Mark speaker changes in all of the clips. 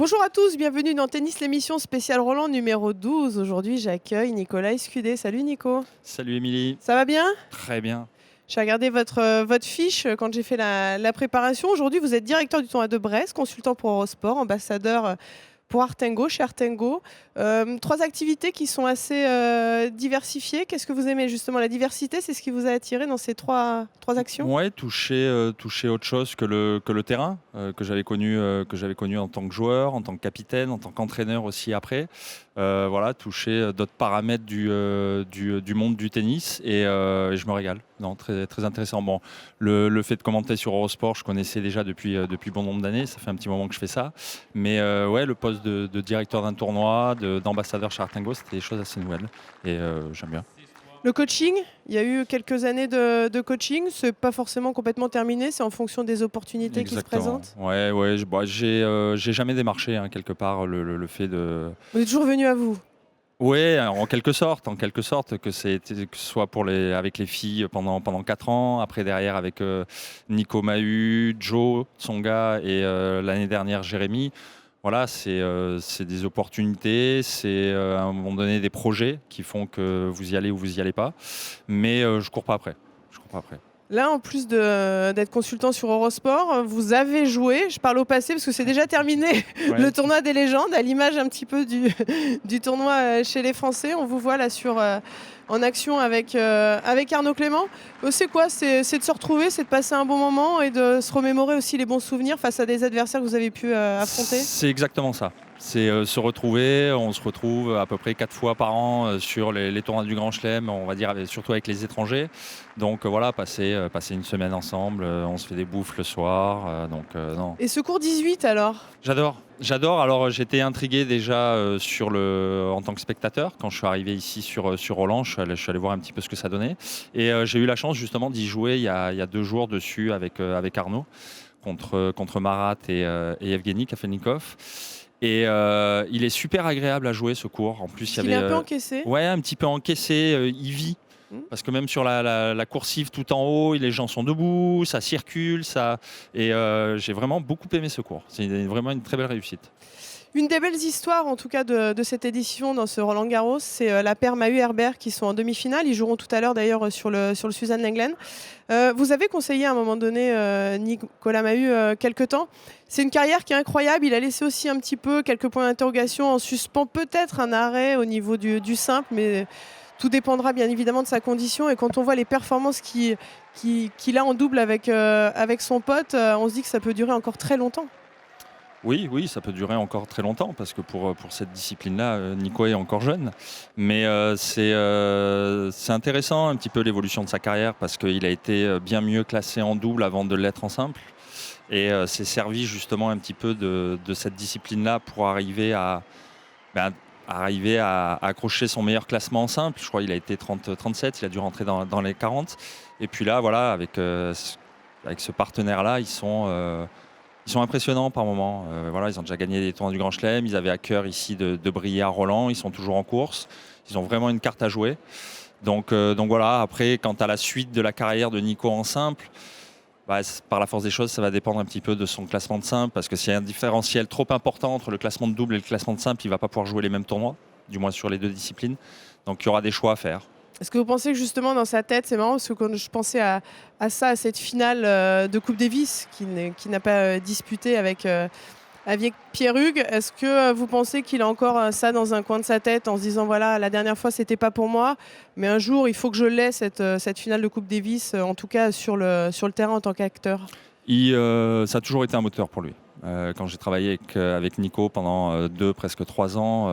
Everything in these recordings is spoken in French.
Speaker 1: Bonjour à tous, bienvenue dans Tennis, l'émission spéciale Roland numéro 12. Aujourd'hui, j'accueille Nicolas Escudé. Salut Nico.
Speaker 2: Salut Émilie.
Speaker 1: Ça va bien?
Speaker 2: Très bien.
Speaker 1: J'ai regardé votre fiche quand j'ai fait la préparation. Aujourd'hui, vous êtes directeur du tournoi de Brest, consultant pour Eurosport, ambassadeur pour Artengo, chez Artengo. Trois activités qui sont assez diversifiées. Qu'est-ce que vous aimez justement? La diversité, c'est ce qui vous a attiré dans ces trois actions?
Speaker 2: Ouais, toucher autre chose que le terrain, que j'avais connu en tant que joueur, en tant que capitaine, en tant qu'entraîneur aussi après. Voilà, toucher d'autres paramètres du monde du tennis et je me régale. Non, très, très intéressant. Bon, le fait de commenter sur Eurosport, je connaissais déjà depuis bon nombre d'années. Ça fait un petit moment que je fais ça. Mais ouais, le poste de directeur d'un tournoi, d'ambassadeur chez Artengo, c'était des choses assez nouvelles et j'aime bien.
Speaker 1: Le coaching, il y a eu quelques années de coaching. C'est pas forcément complètement terminé. C'est en fonction des opportunités qui se
Speaker 2: Exactement.
Speaker 1: présentent.
Speaker 2: Ouais, ouais. J'ai jamais démarché hein, quelque part le fait de.
Speaker 1: Vous êtes toujours venu à vous.
Speaker 2: Ouais, en quelque sorte que que ce soit avec les filles pendant 4 ans, après derrière avec Nico Mahut, Joe Tsonga et l'année dernière Jérémy. Voilà, c'est des opportunités, c'est à un moment donné des projets qui font que vous y allez ou vous y allez pas. Mais je cours pas après. Je cours pas après.
Speaker 1: Là, en plus d'être consultant sur Eurosport, vous avez joué, je parle au passé parce que c'est déjà terminé,
Speaker 2: Ouais.
Speaker 1: le tournoi des légendes, à l'image un petit peu du tournoi chez les Français. On vous voit là en action avec Arnaud Clément. C'est quoi? C'est de se retrouver, c'est de passer un bon moment et de se remémorer aussi les bons souvenirs face à des adversaires que vous avez pu affronter?
Speaker 2: C'est exactement ça. C'est se retrouver. On se retrouve à peu près 4 fois par an sur les tournois du Grand Chelem, on va dire surtout avec les étrangers. Donc voilà, passer une semaine ensemble, on se fait des bouffes le soir. Non.
Speaker 1: Et ce cours 18 alors?
Speaker 2: J'adore. Alors j'étais intrigué déjà en tant que spectateur quand je suis arrivé ici sur Roland. Je suis allé voir un petit peu ce que ça donnait. Et j'ai eu la chance justement d'y jouer il y a 2 jours dessus avec Arnaud contre Marat et Evgeny Kafelnikov. Et il est super agréable à jouer ce cours. En plus,
Speaker 1: Il est un peu encaissé.
Speaker 2: Ouais, un petit peu encaissé. Il vit. Parce que même sur la coursive tout en haut, les gens sont debout, ça circule, et j'ai vraiment beaucoup aimé ce cours. C'est vraiment une très belle réussite.
Speaker 1: Une des belles histoires, en tout cas, de cette édition dans ce Roland Garros, c'est la paire Mahut-Herbert qui sont en demi-finale. Ils joueront tout à l'heure d'ailleurs sur le Suzanne Lenglen. Vous avez conseillé à un moment donné Nicolas Mahut quelques temps. C'est une carrière qui est incroyable. Il a laissé aussi un petit peu quelques points d'interrogation en suspens, peut-être un arrêt au niveau du simple, mais tout dépendra bien évidemment de sa condition. Et quand on voit les performances qu'il a en double avec son pote, on se dit que ça peut durer encore très longtemps.
Speaker 2: Oui, ça peut durer encore très longtemps parce que pour cette discipline-là, Nico est encore jeune. Mais c'est intéressant un petit peu l'évolution de sa carrière parce qu'il a été bien mieux classé en double avant de l'être en simple. Et s'est servi justement un petit peu de cette discipline-là pour arriver à accrocher son meilleur classement en simple. Je crois qu'il a été 37, il a dû rentrer dans les 40. Et puis là, voilà, avec ce partenaire-là, ils sont impressionnants par moment. Voilà, ils ont déjà gagné des tournois du Grand Chelem. Ils avaient à cœur ici de briller à Roland. Ils sont toujours en course. Ils ont vraiment une carte à jouer. Donc voilà, après, quant à la suite de la carrière de Nico en simple, par la force des choses, ça va dépendre un petit peu de son classement de simple. Parce que s'il y a un différentiel trop important entre le classement de double et le classement de simple, il ne va pas pouvoir jouer les mêmes tournois, du moins sur les 2 disciplines. Donc il y aura des choix à faire.
Speaker 1: Est-ce que vous pensez que justement dans sa tête, c'est marrant parce que quand je pensais à cette finale de Coupe Davis qui n'a pas disputé avec Pierre Hugues, est-ce que vous pensez qu'il a encore ça dans un coin de sa tête en se disant voilà, la dernière fois c'était pas pour moi, mais un jour il faut que je l'ai cette finale de Coupe Davis, en tout cas sur le terrain en tant qu'acteur?
Speaker 2: Ça a toujours été un moteur pour lui. Quand j'ai travaillé avec Nico pendant 2, presque 3 ans,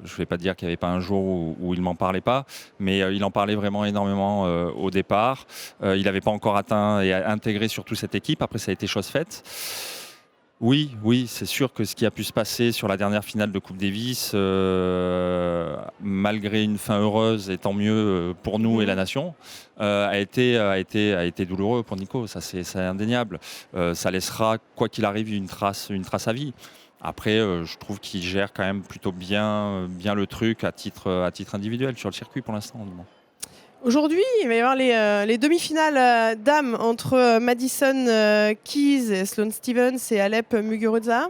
Speaker 2: je ne vais pas dire qu'il n'y avait pas un jour où il ne m'en parlait pas, mais il en parlait vraiment énormément au départ. Il n'avait pas encore atteint et intégré surtout cette équipe. Après, ça a été chose faite. Oui, c'est sûr que ce qui a pu se passer sur la dernière finale de Coupe Davis, malgré une fin heureuse et tant mieux pour nous et la nation, a été douloureux pour Nico. Ça, c'est indéniable. Ça laissera, quoi qu'il arrive, une trace à vie. Après, je trouve qu'il gère quand même plutôt bien le truc à titre individuel sur le circuit pour l'instant.
Speaker 1: Aujourd'hui, il va y avoir les demi-finales dames entre Madison Keys et Sloane Stephens et Alep Muguruza.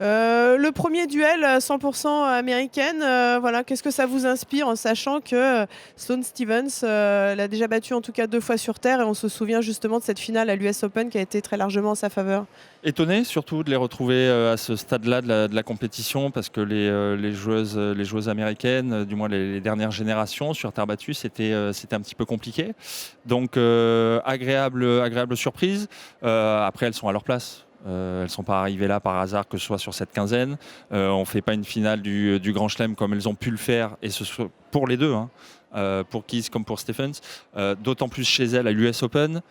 Speaker 1: Le premier duel 100% américaine, voilà, qu'est-ce que ça vous inspire en sachant que Sloane Stephens l'a déjà battu en tout cas 2 fois sur terre et on se souvient justement de cette finale à l'US Open qui a été très largement en sa faveur.
Speaker 2: Étonné surtout de les retrouver à ce stade-là de la compétition parce que les joueuses américaines, du moins les dernières générations sur terre battue, c'était un petit peu compliqué. Donc agréable surprise. Après elles sont à leur place. Elles ne sont pas arrivées là par hasard, que ce soit sur cette quinzaine. On ne fait pas une finale du Grand Chelem comme elles ont pu le faire, et ce soit pour les deux, hein, pour Keys comme pour Stephens. D'autant plus chez elles à l'US Open,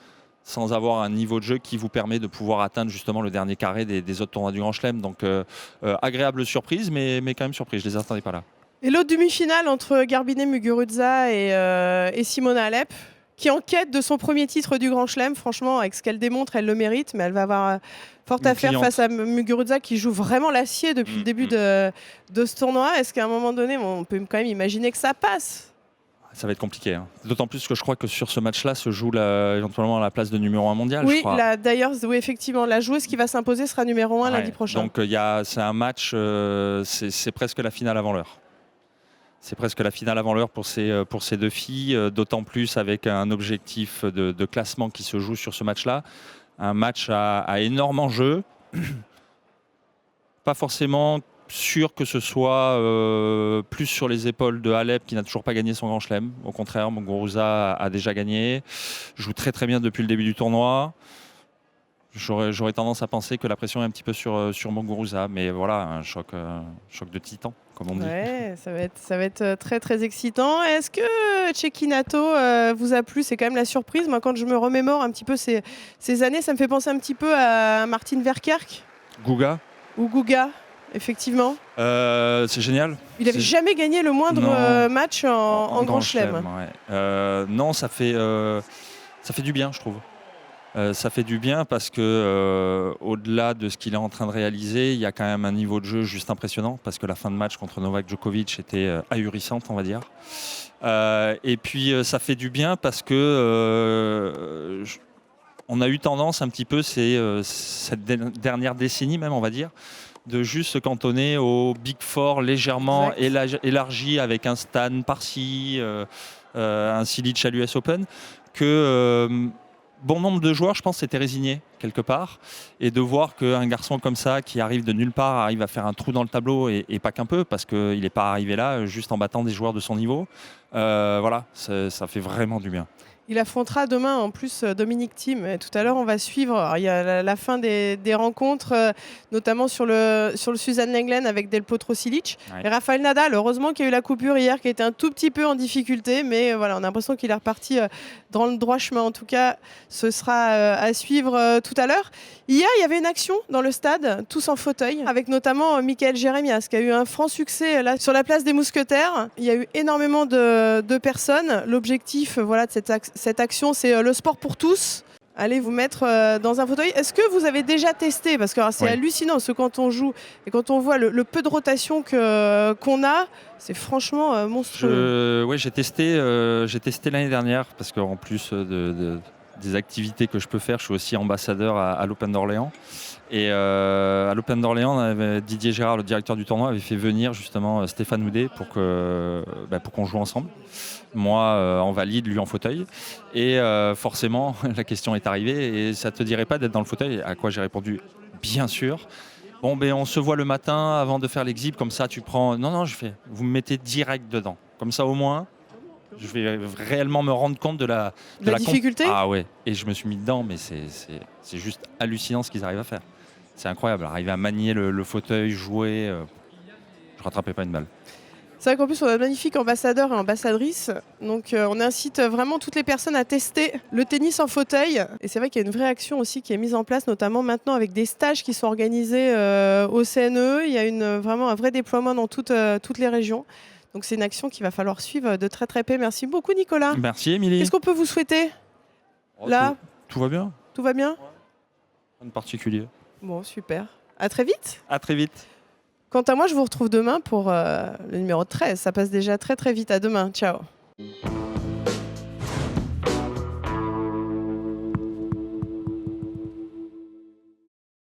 Speaker 2: sans avoir un niveau de jeu qui vous permet de pouvoir atteindre justement le dernier carré des autres tournois du Grand Chelem. Donc agréable surprise, mais quand même surprise, je ne les attendais pas là.
Speaker 1: Et l'autre demi-finale entre Garbiñe Muguruza et Simona Alep, qui est en quête de son premier titre du Grand Chelem. Franchement, avec ce qu'elle démontre, elle le mérite, mais elle va avoir fort à faire face à Muguruza qui joue vraiment l'acier depuis le début de ce tournoi. Est-ce qu'à un moment donné, on peut quand même imaginer que ça passe?
Speaker 2: Ça va être compliqué, hein. D'autant plus que je crois que sur ce match-là se joue éventuellement la place de numéro 1 mondial.
Speaker 1: Oui, d'ailleurs, oui, effectivement, la joueuse qui va s'imposer sera numéro 1 lundi prochain.
Speaker 2: Donc c'est un match, c'est presque la finale avant l'heure. C'est presque la finale avant l'heure pour ces deux filles, d'autant plus avec un objectif de classement qui se joue sur ce match-là. Un match à énorme enjeu. Pas forcément sûr que ce soit plus sur les épaules de Alep qui n'a toujours pas gagné son Grand Chelem. Au contraire, Muguruza a déjà gagné. Joue très très bien depuis le début du tournoi. J'aurais tendance à penser que la pression est un petit peu sur Muguruza, mais voilà, un choc de titan, comme on dit.
Speaker 1: Ouais, ça va être très très excitant. Est-ce que Cecchinato vous a plu? C'est quand même la surprise. Moi, quand je me remémore un petit peu ces années, ça me fait penser un petit peu à Martin Verkerk.
Speaker 2: Guga
Speaker 1: Ou Guga, effectivement.
Speaker 2: C'est génial.
Speaker 1: Il n'avait jamais gagné le moindre match en Grand Chelem.
Speaker 2: Ouais. Non, ça fait du bien, je trouve. Ça fait du bien parce que au-delà de ce qu'il est en train de réaliser, il y a quand même un niveau de jeu juste impressionnant parce que la fin de match contre Novak Djokovic était ahurissante, on va dire. Et puis ça fait du bien parce que on a eu tendance un petit peu cette dernière décennie même, on va dire, de juste se cantonner au Big Four légèrement élargi avec un Stan par-ci, un Cilic à l'US Open, que bon nombre de joueurs, je pense, s'étaient résignés quelque part. Et de voir qu'un garçon comme ça, qui arrive de nulle part, arrive à faire un trou dans le tableau, et pas qu'un peu, parce qu'il n'est pas arrivé là juste en battant des joueurs de son niveau, voilà, ça fait vraiment du bien.
Speaker 1: Il affrontera demain en plus Dominic Thiem. Et tout à l'heure, on va suivre. Alors, il y a la fin des rencontres, notamment sur le Suzanne Lenglen avec Del Potro Cilic. Ouais. Et Rafael Nadal, heureusement qu'il y a eu la coupure hier, qui était un tout petit peu en difficulté. Mais voilà, on a l'impression qu'il est reparti dans le droit chemin. En tout cas, ce sera à suivre tout à l'heure. Hier, il y avait une action dans le stade, tous en fauteuil, avec notamment Michael Jérémias, qui a eu un franc succès là, sur la place des Mousquetaires. Il y a eu énormément de personnes. L'objectif de cette action, c'est le sport pour tous. Allez vous mettre dans un fauteuil. Est-ce que vous avez déjà testé? Parce que c'est hallucinant, parce que quand on joue et quand on voit le peu de rotation qu'on a, c'est franchement monstrueux.
Speaker 2: Oui, j'ai testé l'année dernière, parce qu'en plus des activités que je peux faire, je suis aussi ambassadeur à l'Open d'Orléans. Et à l'Open d'Orléans, Didier Gérard, le directeur du tournoi, avait fait venir justement Stéphane Houdet pour qu'on joue ensemble. Moi en valide, lui en fauteuil. Et forcément, la question est arrivée, et ça te dirait pas d'être dans le fauteuil? À quoi j'ai répondu, bien sûr. Bon, on se voit le matin avant de faire l'exhib, comme ça tu prends... Non, vous me mettez direct dedans. Comme ça au moins, je vais réellement me rendre compte de la
Speaker 1: difficulté.
Speaker 2: Ah ouais, et je me suis mis dedans, mais c'est juste hallucinant ce qu'ils arrivent à faire. C'est incroyable, arriver à manier le fauteuil, jouer, je rattrapais pas une balle.
Speaker 1: C'est vrai qu'en plus on a de magnifiques ambassadeurs et ambassadrices, donc on incite vraiment toutes les personnes à tester le tennis en fauteuil. Et c'est vrai qu'il y a une vraie action aussi qui est mise en place, notamment maintenant avec des stages qui sont organisés au CNE. Il y a vraiment un vrai déploiement dans toutes les régions. Donc c'est une action qu'il va falloir suivre de très très près. Merci beaucoup Nicolas.
Speaker 2: Merci Émilie.
Speaker 1: Qu'est-ce qu'on peut vous souhaiter là?
Speaker 2: Tout va bien.
Speaker 1: Tout va bien?
Speaker 2: Rien de particulier.
Speaker 1: Bon, super. À très vite.
Speaker 2: À très vite.
Speaker 1: Quant à moi, je vous retrouve demain pour le numéro 13. Ça passe déjà très très vite. À demain. Ciao.